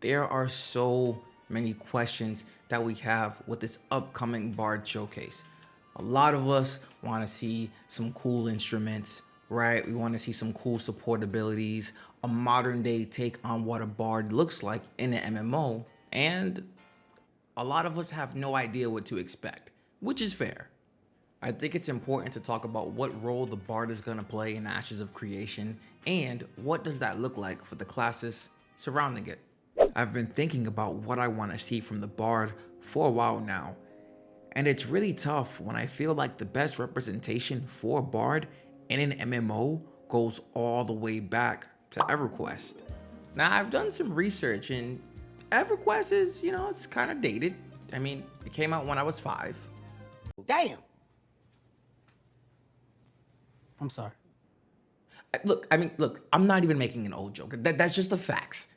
There are so many questions that we have with this upcoming Bard showcase. A lot of us want to see some cool instruments, right? We want to see some cool support abilities, a modern day take on what a Bard looks like in an MMO, and a lot of us have no idea what to expect, which is fair. I think it's important to talk about what role the Bard is going to play in Ashes of Creation and what does that look like for the classes surrounding it. I've been thinking about what I want to see from the Bard for a while now, and it's really tough when I feel like the best representation for Bard in an MMO goes all the way back to EverQuest. Now, I've done some research and EverQuest is, it's kind of dated. I mean, it came out when I was 5. Damn. I'm sorry. Look, I'm not even making an old joke. That's just the facts.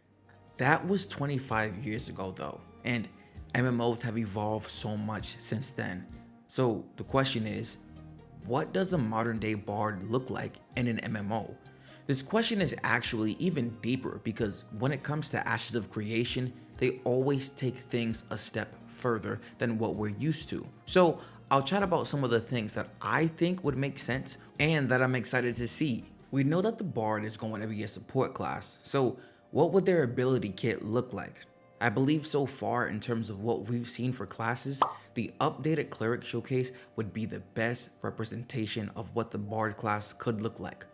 That was 25 years ago though, and MMOs have evolved so much since then. So the question is, what does a modern day Bard look like in an MMO? This question is actually even deeper because when it comes to Ashes of Creation, they always take things a step further than what we're used to. So I'll chat about some of the things that I think would make sense and that I'm excited to see. We know that the Bard is going to be a support class, so what would their ability kit look like? I believe so far in terms of what we've seen for classes, the updated Cleric showcase would be the best representation of what the Bard class could look like.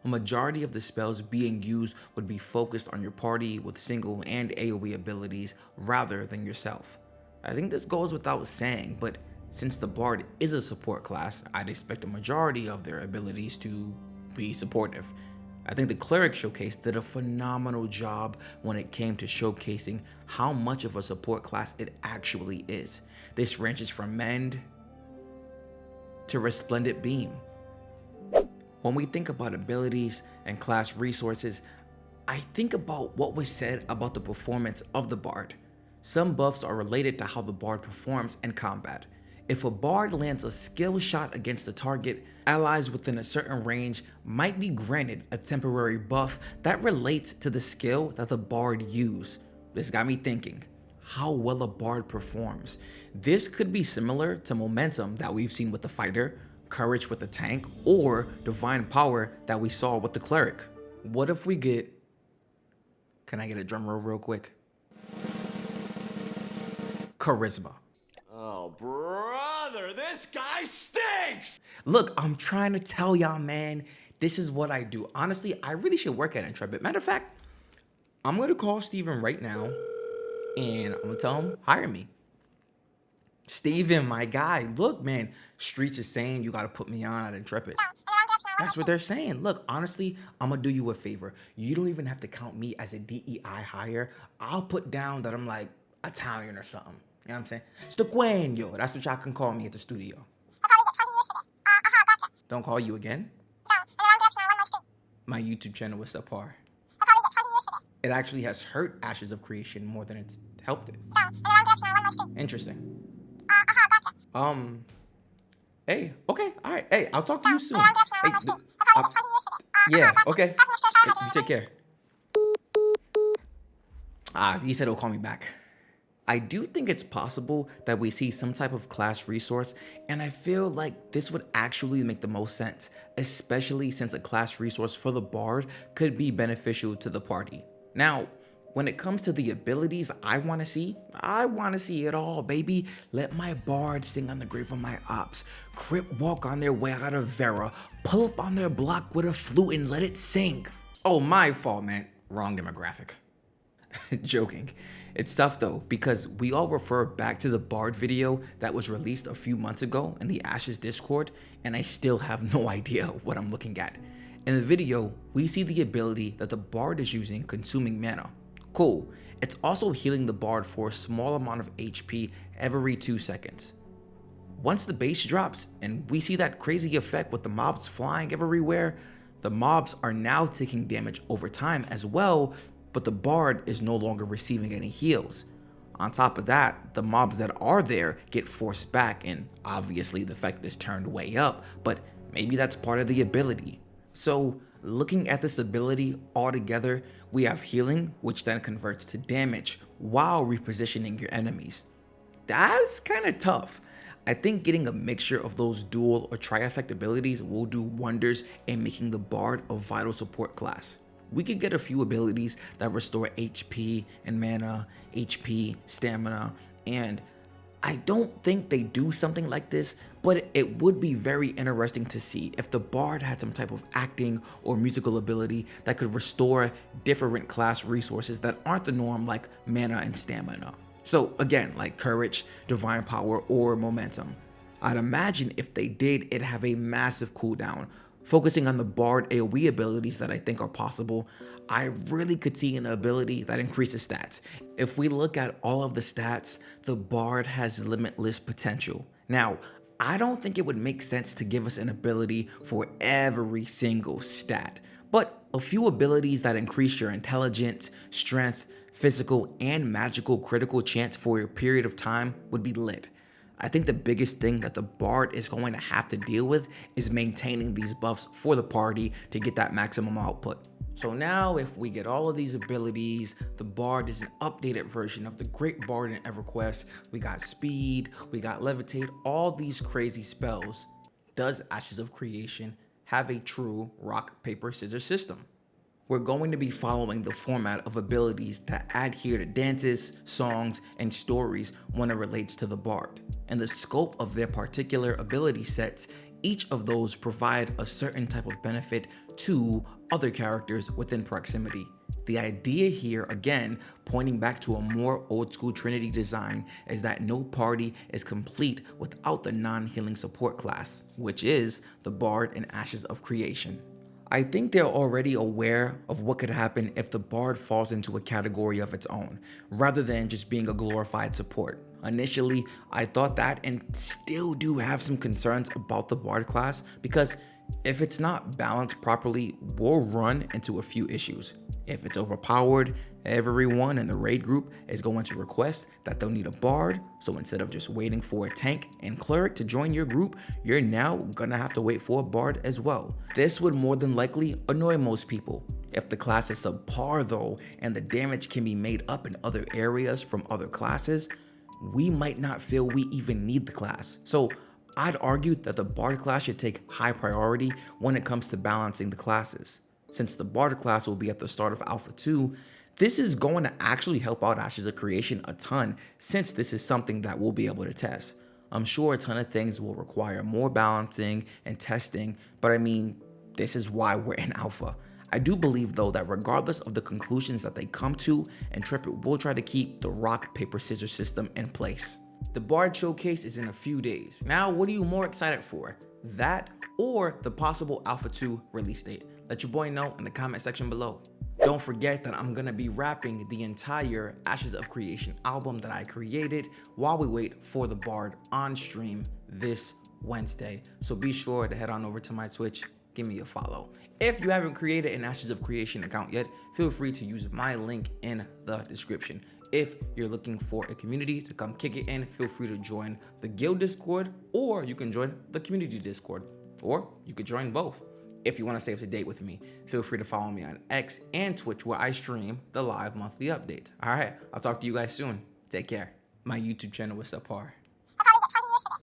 A majority of the spells being used would be focused on your party with single and AoE abilities rather than yourself. I think this goes without saying, but since the Bard is a support class, I'd expect a majority of their abilities to be supportive. I think the Cleric showcase did a phenomenal job when it came to showcasing how much of a support class it actually is. This ranges from Mend to Resplendent Beam. When we think about abilities and class resources, I think about what was said about the performance of the Bard. Some buffs are related to how the Bard performs in combat. If a Bard lands a skill shot against a target, allies within a certain range might be granted a temporary buff that relates to the skill that the Bard used. This got me thinking, how well a Bard performs. This could be similar to momentum that we've seen with the fighter, courage with the tank, or divine power that we saw with the cleric. What if we get, can I get a drum roll real quick? Charisma. Oh, brother, this guy stinks! Look, I'm trying to tell y'all, man, this is what I do. Honestly, I really should work at Intrepid. Matter of fact, I'm gonna call Steven right now and I'm gonna tell him, hire me. Steven, my guy, look, man, Streets is saying you gotta put me on at Intrepid. That's what they're saying. Look, honestly, I'm gonna do you a favor. You don't even have to count me as a DEI hire. I'll put down that I'm like Italian or something. You know what I'm saying? SticQeno, that's what y'all can call me at the studio. Don't call you again? My YouTube channel was subpar. It actually has hurt Ashes of Creation more than it's helped it. Interesting. Hey, okay, all right. Hey, I'll talk to you soon. Hey, yeah, okay. Hey, you take care. He said he'll call me back. I do think it's possible that we see some type of class resource, and I feel like this would actually make the most sense, especially since a class resource for the Bard could be beneficial to the party. Now, when it comes to the abilities I want to see it all, baby. Let my Bard sing on the grave of my ops, crip walk on their way out of Vera, pull up on their block with a flute and let it sing. Oh, my fault, man. Wrong demographic. Joking. It's tough though, because we all refer back to the Bard video that was released a few months ago in the Ashes Discord, and I still have no idea what I'm looking at. In the video, we see the ability that the Bard is using consuming mana. Cool. It's also healing the Bard for a small amount of HP every 2 seconds. Once the base drops and we see that crazy effect with the mobs flying everywhere, the mobs are now taking damage over time as well, but the Bard is no longer receiving any heals. On top of that, the mobs that are there get forced back, and obviously the effect is turned way up, but maybe that's part of the ability. So Looking at this ability altogether, we have healing, which then converts to damage while repositioning your enemies. That's kind of tough. I think getting a mixture of those dual or tri-effect abilities will do wonders in making the Bard a vital support class. We could get a few abilities that restore HP and mana, HP, stamina, and I don't think they do something like this, but it would be very interesting to see if the Bard had some type of acting or musical ability that could restore different class resources that aren't the norm, like mana and stamina. So again, like courage, divine power, or momentum. I'd imagine if they did, it'd have a massive cooldown. Focusing on the Bard AoE abilities that I think are possible, I really could see an ability that increases stats. If we look at all of the stats, the Bard has limitless potential. Now, I don't think it would make sense to give us an ability for every single stat, but a few abilities that increase your intelligence, strength, physical, and magical critical chance for a period of time would be lit. I think the biggest thing that the Bard is going to have to deal with is maintaining these buffs for the party to get that maximum output. So now if we get all of these abilities, the Bard is an updated version of the Great Bard in EverQuest. We got speed, we got levitate, all these crazy spells. Does Ashes of Creation have a true rock, paper, scissors system? We're going to be following the format of abilities that adhere to dances, songs, and stories when it relates to the Bard. And the scope of their particular ability sets, each of those provide a certain type of benefit to other characters within proximity. The idea here, again, pointing back to a more old school Trinity design, is that no party is complete without the non-healing support class, which is the Bard and Ashes of Creation. I think they're already aware of what could happen if the Bard falls into a category of its own, rather than just being a glorified support. Initially, I thought that and still do have some concerns about the Bard class because if it's not balanced properly, we'll run into a few issues. If it's overpowered, everyone in the raid group is going to request that they'll need a Bard, so instead of just waiting for a tank and cleric to join your group, you're now gonna have to wait for a Bard as well. This would more than likely annoy most people. If the class is subpar though, and the damage can be made up in other areas from other classes, we might not feel we even need the class. So I'd argue that the Bard class should take high priority when it comes to balancing the classes. Since the Bard class will be at the start of Alpha 2, this is going to actually help out Ashes of Creation a ton since this is something that we'll be able to test. I'm sure a ton of things will require more balancing and testing, but I mean, this is why we're in Alpha. I do believe though that regardless of the conclusions that they come to, Intrepid will try to keep the rock, paper, scissors system in place. The Bard Showcase is in a few days. Now, what are you more excited for? That or the possible Alpha 2 release date? Let your boy know in the comment section below. Don't forget that I'm gonna be rapping the entire Ashes of Creation album that I created while we wait for the Bard on stream this Wednesday. So be sure to head on over to my Twitch, give me a follow. If you haven't created an Ashes of Creation account yet, feel free to use my link in the description. If you're looking for a community to come kick it in, feel free to join the guild Discord, or you can join the community Discord, or you could join both. If you want to stay up to date with me, feel free to follow me on X and Twitch where I stream the live monthly updates. All right, I'll talk to you guys soon. Take care. My YouTube channel is subpar.